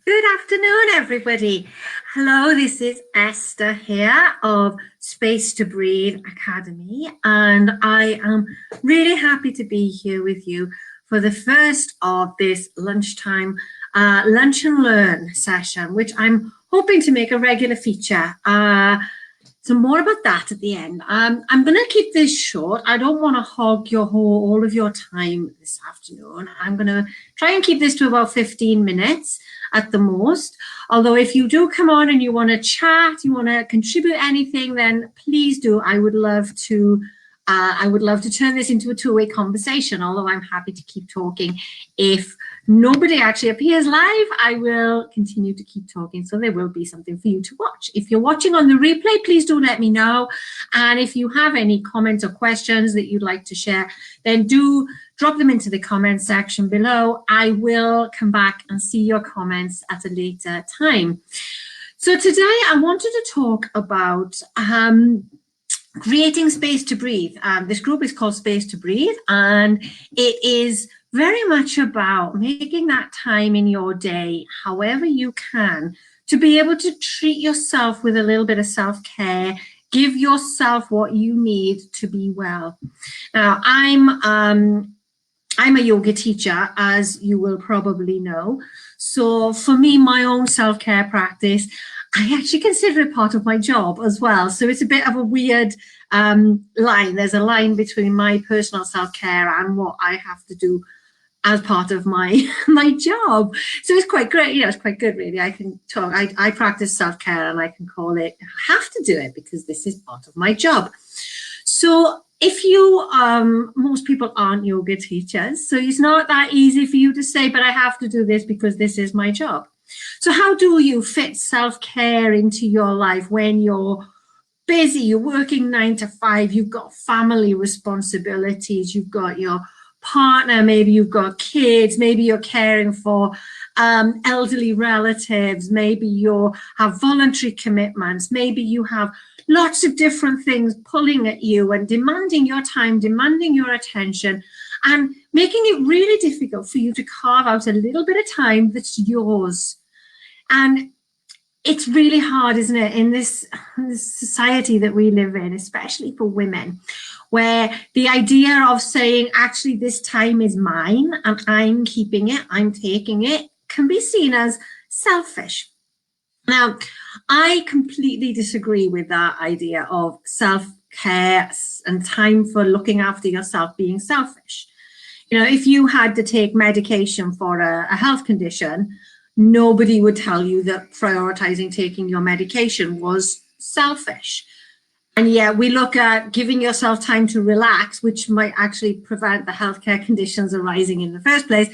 Good afternoon, everybody. Hello, this is Esther here of Space to Breathe Academy, and I am really happy to be here with you for the first of this lunchtime lunch and learn session, which I'm hoping to make a regular feature. So more about that at the end. I'm going to keep this short. I don't want to hog all of your time this afternoon. I'm going to try and keep this to about 15 minutes at the most. Although if you do come on and you want to chat, you want to contribute anything, then please do. I would love to turn this into a two-way conversation, although I'm happy to keep talking. If nobody actually appears live, I will continue to keep talking, so there will be something for you to watch. If you're watching on the replay, please do let me know. And if you have any comments or questions that you'd like to share, then do drop them into the comments section below. I will come back and see your comments at a later time. So today I wanted to talk about creating space to breathe. This group is called Space to Breathe, and it is very much about making that time in your day, however you can, to be able to treat yourself with a little bit of self-care, give yourself what you need to be well. Now, I'm a yoga teacher, as you will probably know. So for me, my own self-care practice, I actually consider it part of my job as well. So it's a bit of a weird line. There's a line between my personal self-care and what I have to do as part of my job. So it's quite great. You know, it's quite good, really. I can talk. I practice self-care, and I can call it, I have to do it because this is part of my job. So if you, most people aren't yoga teachers, so it's not that easy for you to say, but I have to do this because this is my job. So how do you fit self-care into your life when you're busy, you're working 9 to 5, you've got family responsibilities, you've got your partner, maybe you've got kids, maybe you're caring for elderly relatives, maybe you have voluntary commitments, maybe you have lots of different things pulling at you and demanding your time, demanding your attention, and making it really difficult for you to carve out a little bit of time that's yours. And it's really hard, isn't it, in this society that we live in, especially for women, where the idea of saying, actually, this time is mine and I'm keeping it, I'm taking it, can be seen as selfish. Now, I completely disagree with that idea of self-care and time for looking after yourself being selfish. You know, if you had to take medication for a health condition, nobody would tell you that prioritizing taking your medication was selfish. And yet we look at giving yourself time to relax, which might actually prevent the healthcare conditions arising in the first place,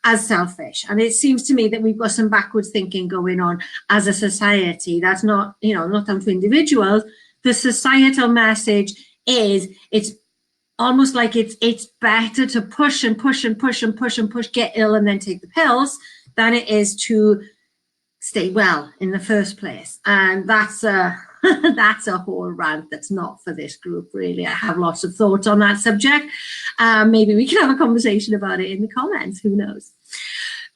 as selfish. And it seems to me that we've got some backwards thinking going on as a society. That's not, you know, not down to individuals. The societal message is it's almost like it's better to push and push and push and push and push, get ill and then take the pills, than it is to stay well in the first place. And that's a that's a whole rant that's not for this group, really. I have lots of thoughts on that subject. Maybe we can have a conversation about it in the comments, who knows.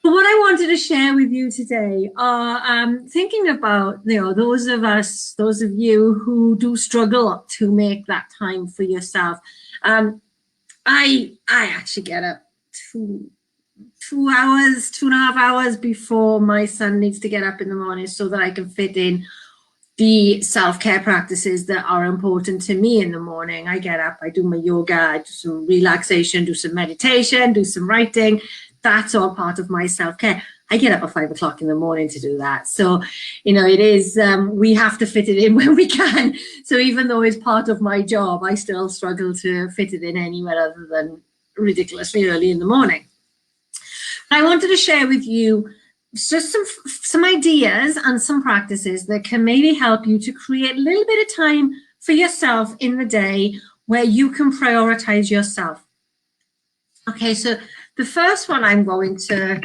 But what I wanted to share with you today are thinking about, you know, those of you who do struggle to make that time for yourself. I actually get up 2.5 hours before my son needs to get up in the morning so that I can fit in the self-care practices that are important to me in the morning. I get up, I do my yoga, I do some relaxation, do some meditation, do some writing. That's all part of my self-care. I get up at 5 o'clock in the morning to do that. So, you know, it is, we have to fit it in when we can. So even though it's part of my job, I still struggle to fit it in anywhere other than ridiculously early in the morning. I wanted to share with you just some ideas and some practices that can maybe help you to create a little bit of time for yourself in the day where you can prioritize yourself. Okay, so the first one I'm going to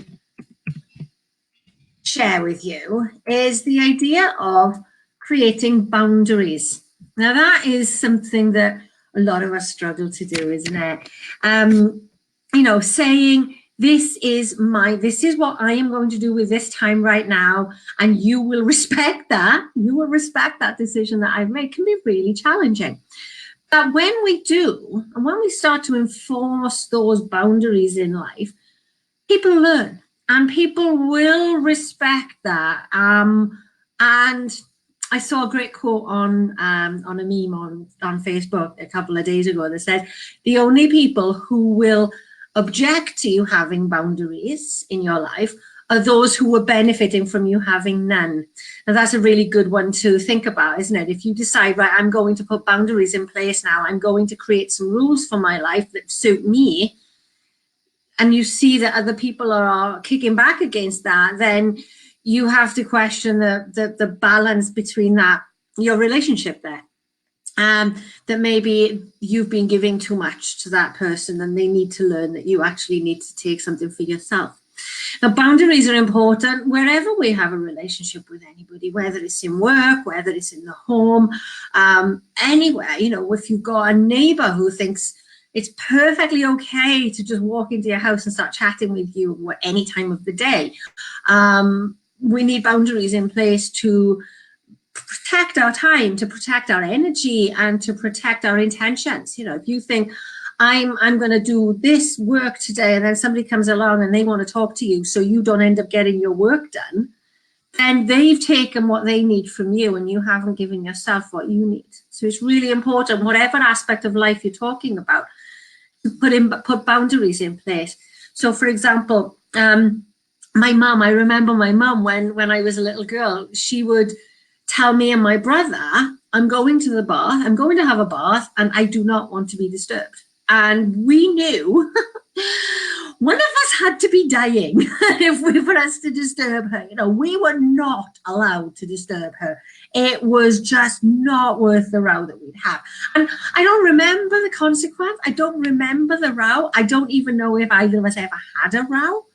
share with you is the idea of creating boundaries. Now, that is something that a lot of us struggle to do, isn't it? You know, saying this is what I am going to do with this time right now, and you will respect that. You will respect that decision that I've made. Can be really challenging. But when we do, and when we start to enforce those boundaries in life, people learn, and people will respect that. And I saw a great quote on a meme on Facebook a couple of days ago that said, the only people who will object to you having boundaries in your life are those who were benefiting from you having none. Now, that's a really good one to think about, isn't it? If you decide, right, I'm going to put boundaries in place now, I'm going to create some rules for my life that suit me, and you see that other people are kicking back against that, then you have to question the balance between that, your relationship there. That maybe you've been giving too much to that person, and they need to learn that you actually need to take something for yourself. Now, boundaries are important wherever we have a relationship with anybody, whether it's in work, whether it's in the home, anywhere. You know, if you've got a neighbor who thinks it's perfectly okay to just walk into your house and start chatting with you at any time of the day, we need boundaries in place to protect our time, to protect our energy, and to protect our intentions. You know, if you think, I'm going to do this work today, and then somebody comes along and they want to talk to you so you don't end up getting your work done, then they've taken what they need from you and you haven't given yourself what you need. So it's really important, whatever aspect of life you're talking about, to put boundaries in place. So, for example, my mum, I remember my mum when I was a little girl, she would tell me and my brother, I'm going to the bath, I'm going to have a bath, and I do not want to be disturbed. And we knew one of us had to be dying if we were us to disturb her. You know, we were not allowed to disturb her. It was just not worth the row that we'd have. And I don't remember the consequence. I don't remember the row. I don't even know if either of us ever had a row.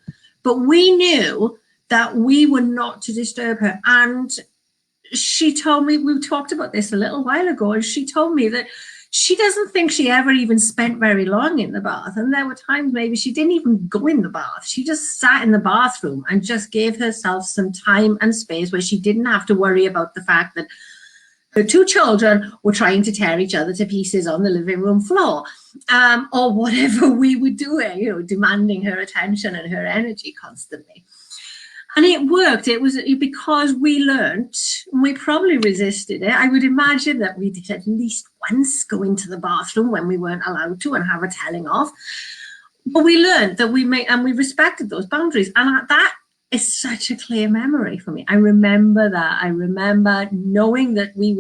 But we knew that we were not to disturb her. And she told me, we talked about this a little while ago, and she told me that she doesn't think she ever even spent very long in the bath. And there were times maybe she didn't even go in the bath. She just sat in the bathroom and just gave herself some time and space where she didn't have to worry about the fact that her two children were trying to tear each other to pieces on the living room floor, or whatever we were doing, you know, demanding her attention and her energy constantly. And it worked. It was because we learned, and we probably resisted it. I would imagine that we did at least once go into the bathroom when we weren't allowed to and have a telling off. But we learned that we respected those boundaries. And that is such a clear memory for me. I remember that. I remember knowing that we'd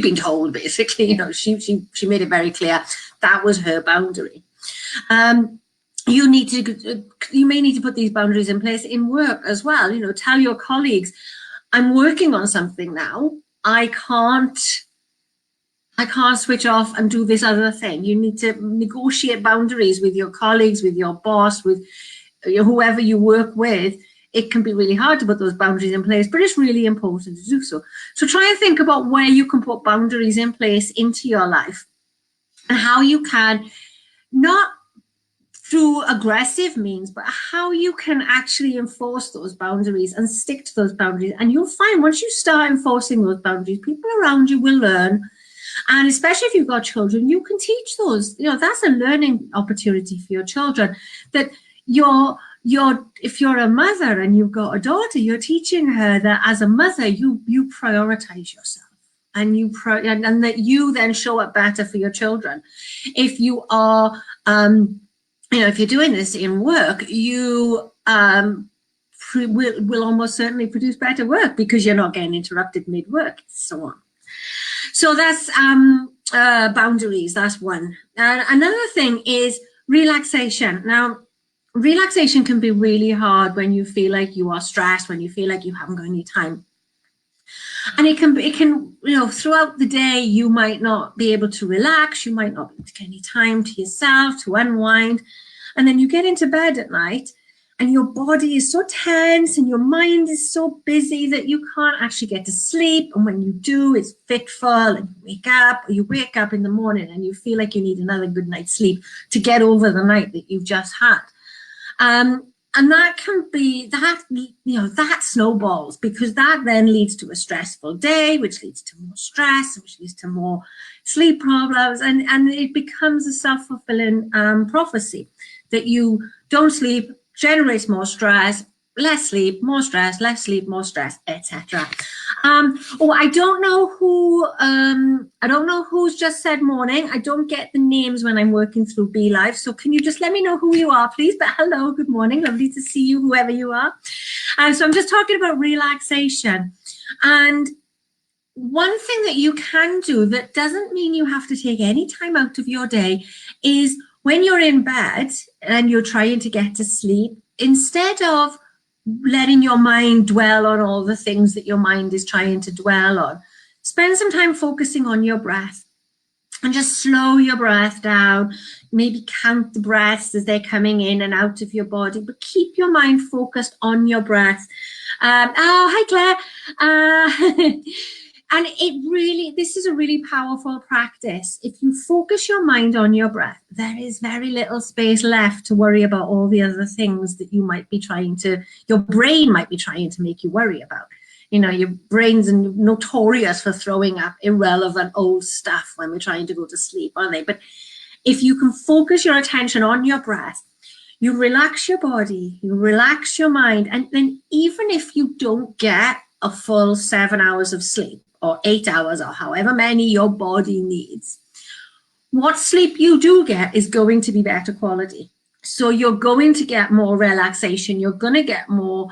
been told, basically, you know, she made it very clear that was her boundary. You may need to put these boundaries in place in work as well. You know, tell your colleagues, I'm working on something now. I can't switch off and do this other thing. You need to negotiate boundaries with your colleagues, with your boss, with whoever you work with. It can be really hard to put those boundaries in place, but it's really important to do so. So try and think about where you can put boundaries in place into your life, and how you can, not through aggressive means, but how you can actually enforce those boundaries and stick to those boundaries. And you'll find once you start enforcing those boundaries, people around you will learn. And especially if you've got children, you can teach those. You know, that's a learning opportunity for your children. That if you're a mother and you've got a daughter, you're teaching her that as a mother, you prioritize yourself. And and that you then show up better for your children. If you are if you're doing this in work, you will almost certainly produce better work because you're not getting interrupted mid-work, and so on. So that's boundaries. That's one. Another thing is relaxation. Now, relaxation can be really hard when you feel like you are stressed, when you feel like you haven't got any time. And it can, throughout the day, you might not be able to relax. You might not be able to get any time to yourself, to unwind. And then you get into bed at night and your body is so tense and your mind is so busy that you can't actually get to sleep. And when you do, it's fitful, and you wake up in the morning and you feel like you need another good night's sleep to get over the night that you've just had. And that can be, that snowballs, because that then leads to a stressful day, which leads to more stress, which leads to more sleep problems. And it becomes a self-fulfilling prophecy that you don't sleep, generates more stress, less sleep, more stress, less sleep, more stress, etc. I don't know who's just said morning. I don't get the names when I'm working through Be Live. So can you just let me know who you are, please? But hello, good morning. Lovely to see you, whoever you are. So I'm just talking about relaxation. And one thing that you can do that doesn't mean you have to take any time out of your day is when you're in bed and you're trying to get to sleep, instead of letting your mind dwell on all the things that your mind is trying to dwell on, spend some time focusing on your breath and just slow your breath down. Maybe count the breaths as they're coming in and out of your body, but keep your mind focused on your breath. Hi, Claire. And this is a really powerful practice. If you focus your mind on your breath, there is very little space left to worry about all the other things that your brain might be trying to make you worry about. Your brain's notorious for throwing up irrelevant old stuff when we're trying to go to sleep, aren't they? But if you can focus your attention on your breath, you relax your body, you relax your mind, and then even if you don't get a full 7 hours of sleep, or 8 hours, or however many your body needs, what sleep you do get is going to be better quality. So you're going to get more relaxation, you're going to get more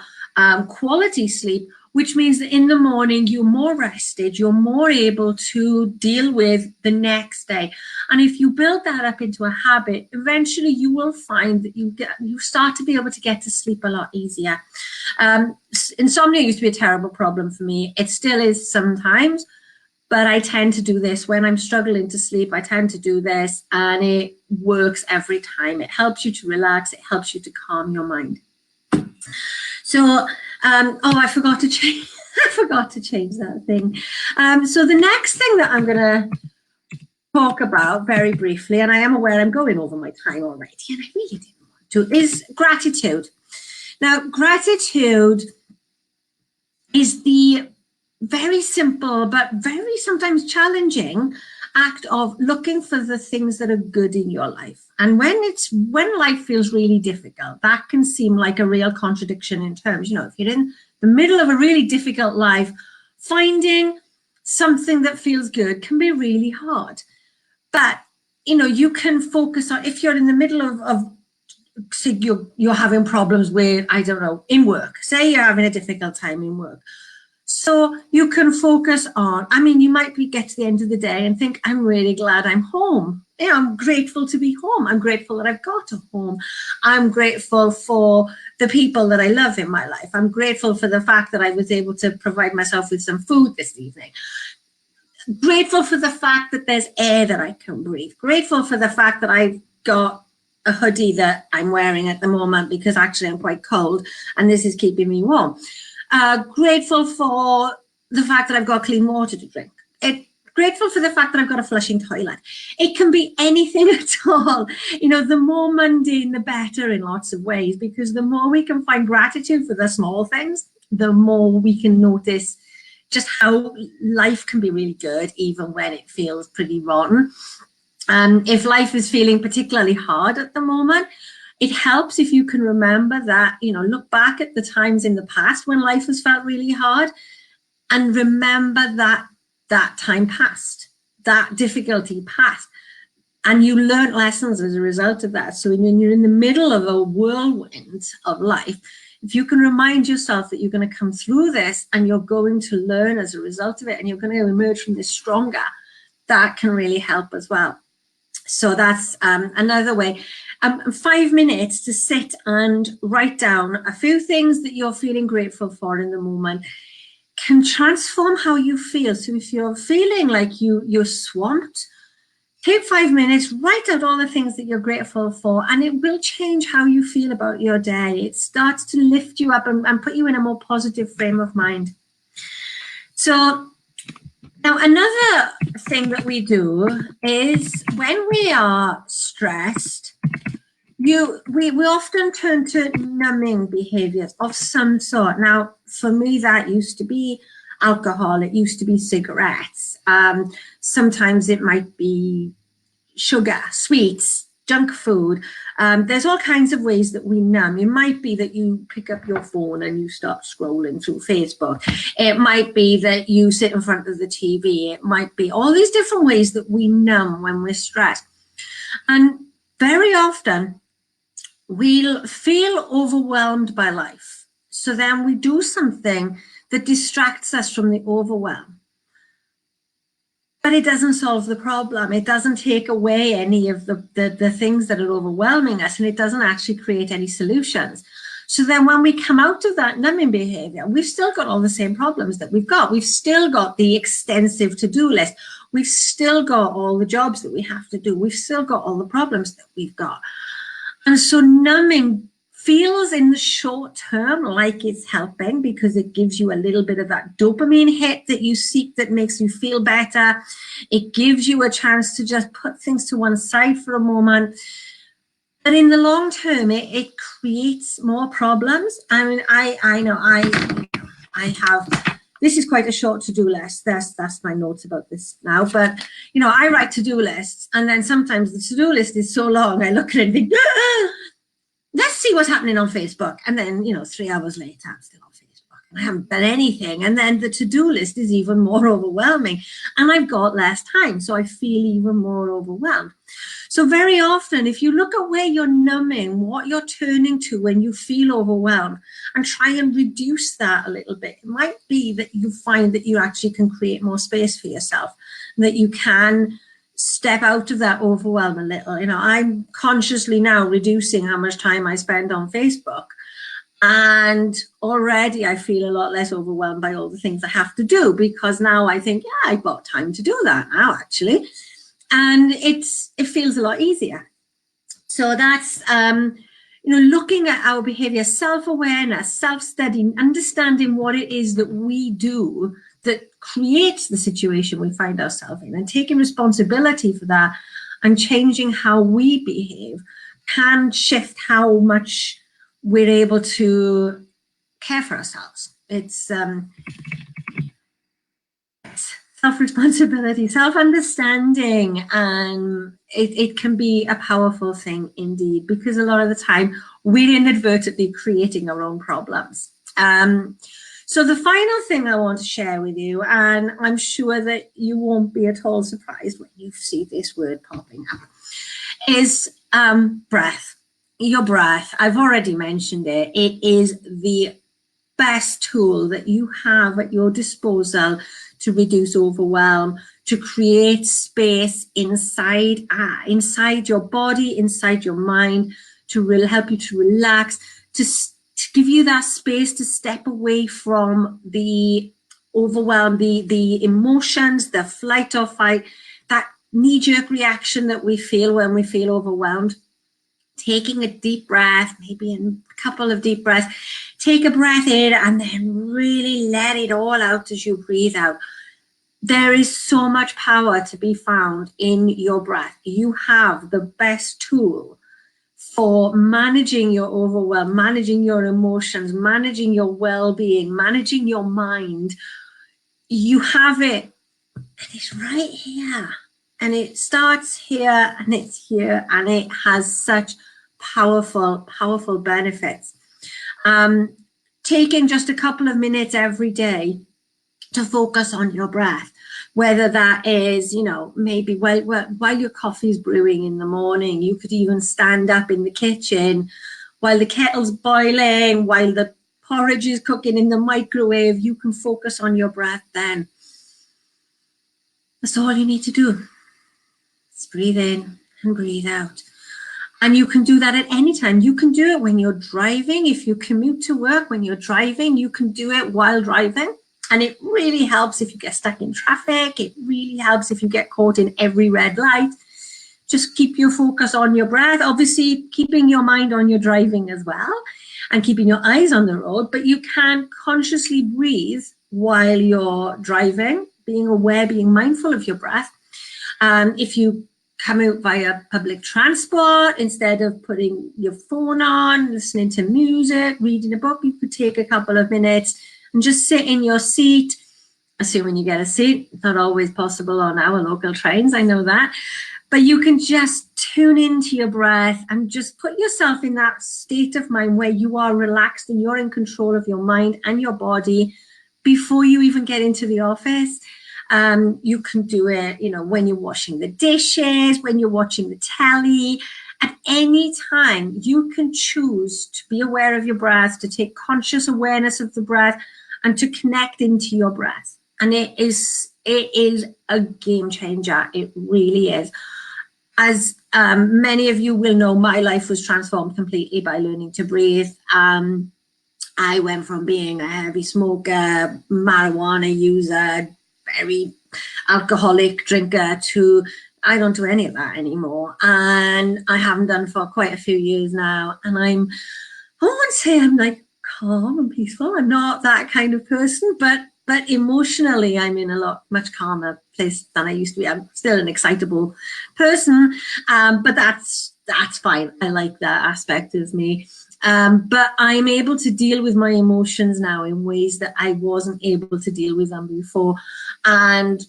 quality sleep, which means that in the morning you're more rested, you're more able to deal with the next day. And if you build that up into a habit, eventually you will find that you start to be able to get to sleep a lot easier. Insomnia used to be a terrible problem for me. It still is sometimes, but I tend to do this when I'm struggling to sleep. I tend to do this, and it works every time. It helps you to relax. It helps you to calm your mind. So, I forgot to change. I forgot to change that thing. So the next thing that I'm going to talk about very briefly, and I am aware I'm going over my time already, and I really didn't want to, is gratitude. Now, gratitude is the very simple but very sometimes challenging act of looking for the things that are good in your life. And when life feels really difficult, that can seem like a real contradiction in terms, if you're in the middle of a really difficult life, finding something that feels good can be really hard. But, you can focus on, if you're in the middle of say you're having problems with, I don't know, in work, say you're having a difficult time in work. So you can focus on, you might get to the end of the day and think, I'm really glad I'm home. I'm grateful to be home. I'm grateful that I've got a home. I'm grateful for the people that I love in my life. I'm grateful for the fact that I was able to provide myself with some food this evening. Grateful for the fact that there's air that I can breathe. Grateful for the fact that I've got a hoodie that I'm wearing at the moment because actually I'm quite cold and this is keeping me warm. Grateful for the fact that I've got clean water to drink. Grateful for the fact that I've got a flushing toilet. It can be anything at all. The more mundane, the better in lots of ways, because the more we can find gratitude for the small things, the more we can notice just how life can be really good, even when it feels pretty rotten. If life is feeling particularly hard at the moment, it helps if you can remember that, look back at the times in the past when life has felt really hard and remember that time passed, that difficulty passed, and you learned lessons as a result of that. So when you're in the middle of a whirlwind of life, if you can remind yourself that you're going to come through this and you're going to learn as a result of it and you're going to emerge from this stronger, that can really help as well. So that's another way. 5 minutes to sit and write down a few things that you're feeling grateful for in the moment can transform how you feel. So if you're feeling like you're swamped, Take 5 minutes, write out all the things that you're grateful for, and it will change how you feel about your day. It starts to lift you up and put you in a more positive frame of mind. So now another thing that we do is when we are stressed, we often turn to numbing behaviors of some sort. Now, for me, that used to be alcohol. It used to be cigarettes. Sometimes it might be sugar, sweets, junk food. There's all kinds of ways that we numb. It might be that you pick up your phone and you start scrolling through Facebook. It might be that you sit in front of the TV. It might be all these different ways that we numb when we're stressed. And very often we'll feel overwhelmed by life. So then we do something that distracts us from the overwhelm. But it doesn't solve the problem. It doesn't take away any of the things that are overwhelming us, and it doesn't actually create any solutions. So then when we come out of that numbing behavior, we've still got all the same problems that we've got. We've still got the extensive to-do list. We've still got all the jobs that we have to do. We've still got all the problems that we've got. And so numbing feels in the short term like it's helping because it gives you a little bit of that dopamine hit that you seek that makes you feel better. It gives you a chance to just put things to one side for a moment. But in the long term, it creates more problems. I mean, I know I have, this is quite a short to-do list. That's my notes about this now. But, you know, I write to-do lists, and then sometimes the to-do list is so long, I look at it and think, let's see what's happening on Facebook. And then, you know, 3 hours later, I'm still on Facebook. I haven't done anything. And then the to-do list is even more overwhelming. And I've got less time, so I feel even more overwhelmed. So very often, if you look at where you're numbing, what you're turning to when you feel overwhelmed, and try and reduce that a little bit, it might be that you find that you actually can create more space for yourself, that you can step out of that overwhelm a little. You know, I'm consciously now reducing how much time I spend on Facebook, and already I feel a lot less overwhelmed by all the things I have to do, because now I think, yeah, I've got time to do that now, actually. And it feels a lot easier. So that's, you know, looking at our behavior, self-awareness, self-study, understanding what it is that we do that creates the situation we find ourselves in, and taking responsibility for that and changing how we behave can shift how much we're able to care for ourselves. It's self-responsibility, self-understanding, and it can be a powerful thing indeed, because a lot of the time we're inadvertently creating our own problems. So the final thing I want to share with you, and I'm sure that you won't be at all surprised when you see this word popping up, is breath. Your breath. I've already mentioned it. It is the best tool that you have at your disposal to reduce overwhelm, to create space inside your body, inside your mind, to help you to relax, to give you that space to step away from the overwhelm, the emotions, the flight or fight, that knee-jerk reaction that we feel when we feel overwhelmed. Taking a deep breath, maybe a couple of deep breaths, take a breath in and then really let it all out as you breathe out. There is so much power to be found in your breath. You have the best tool for managing your overwhelm, managing your emotions, managing your well-being, managing your mind. You have it, and it's right here. And it starts here, and it's here, and it has such powerful, powerful benefits. Taking just a couple of minutes every day to focus on your breath, whether that is, you know, maybe while your coffee's brewing in the morning, you could even stand up in the kitchen while the kettle's boiling, while the porridge is cooking in the microwave. You can focus on your breath then. That's all you need to do. Just breathe in and breathe out. And you can do that at any time. You can do it when you're driving. If you commute to work, when you're driving, you can do it while driving. And it really helps if you get stuck in traffic. It really helps if you get caught in every red light. just keep your focus on your breath, obviously keeping your mind on your driving as well and keeping your eyes on the road, but you can consciously breathe while you're driving, being aware, being mindful of your breath. If you come out via public transport, instead of putting your phone on, listening to music, reading a book, you could take a couple of minutes and just sit in your seat, assuming you get a seat. Not always possible on our local trains, I know that. But you can just tune into your breath and just put yourself in that state of mind where you are relaxed and you're in control of your mind and your body before you even get into the office. You can do it, you know, when you're washing the dishes, when you're watching the telly, at any time. You can choose to be aware of your breath, to take conscious awareness of the breath, and to connect into your breath. And it is a game changer. It really is. As many of you will know, my life was transformed completely by learning to breathe. I went from being a heavy smoker, marijuana user, very alcoholic drinker to I don't do any of that anymore. And I haven't done for quite a few years now. And I won't say I'm like calm and peaceful. I'm not that kind of person, but emotionally I'm in a much calmer place than I used to be. I'm still an excitable person, but that's fine. I like that aspect of me. But I'm able to deal with my emotions now in ways that I wasn't able to deal with them before. And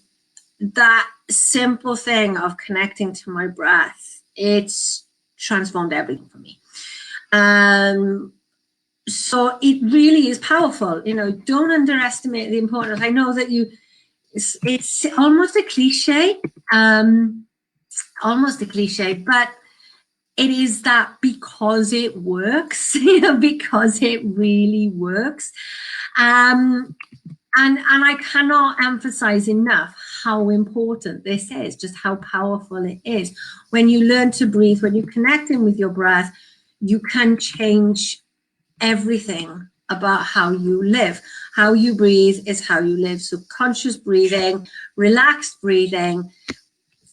that simple thing of connecting to my breath, it's transformed everything for me. So it really is powerful. You know, don't underestimate the importance. I know that it's almost a cliche, but it is that because it works, you know, because it really works. And I cannot emphasize enough how important this is, just how powerful it is. When you learn to breathe, when you connect in with your breath, you can change everything about how you live. How you breathe is how you live. So conscious breathing, relaxed breathing,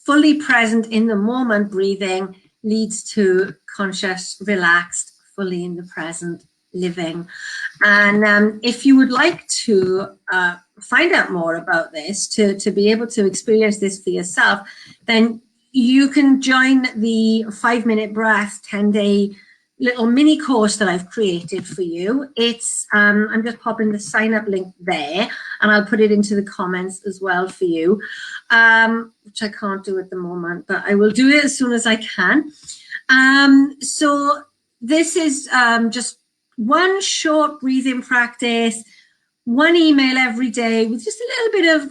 fully present in the moment breathing leads to conscious, relaxed, fully in the present living. And if you would like to find out more about this, to be able to experience this for yourself, then you can join the 5-minute breath 10-day little mini course that I've created for you. It's I'm just popping the sign up link there, and I'll put it into the comments as well for you, which I can't do at the moment, but I will do it as soon as I can. So this is just one short breathing practice, one email every day with just a little bit of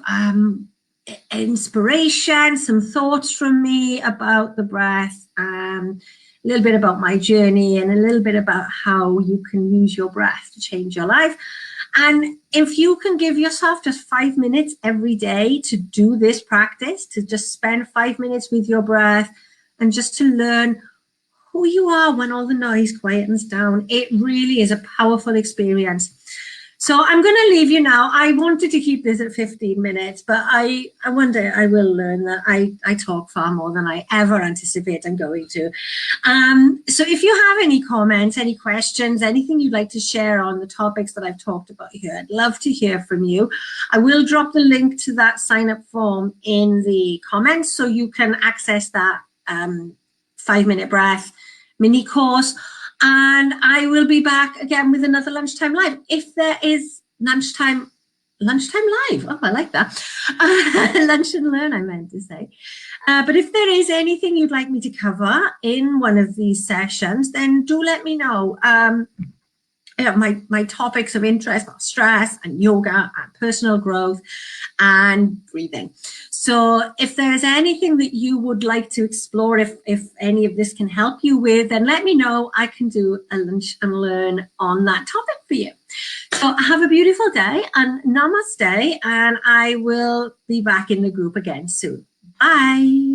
inspiration, some thoughts from me about the breath, a little bit about my journey, and a little bit about how you can use your breath to change your life. And if you can give yourself just 5 minutes every day to do this practice, to just spend 5 minutes with your breath and just to learn who you are when all the noise quietens down, it really is a powerful experience. So I'm going to leave you now. I wanted to keep this at 15 minutes, but I wonder I will learn that I talk far more than I ever anticipate I'm going to. So if you have any comments, any questions, anything you'd like to share on the topics that I've talked about here, I'd love to hear from you. I will drop the link to that sign-up form in the comments so you can access that 5-minute breath mini course. And I will be back again with another Lunchtime Live. If there is lunchtime live, oh, I like that. Lunch and learn, I meant to say. But if there is anything you'd like me to cover in one of these sessions, then do let me know. My topics of interest are stress and yoga and personal growth and breathing. So if there's anything that you would like to explore, if any of this can help you with, then let me know. I can do a lunch and learn on that topic for you. So have a beautiful day and namaste, and I will be back in the group again soon. Bye.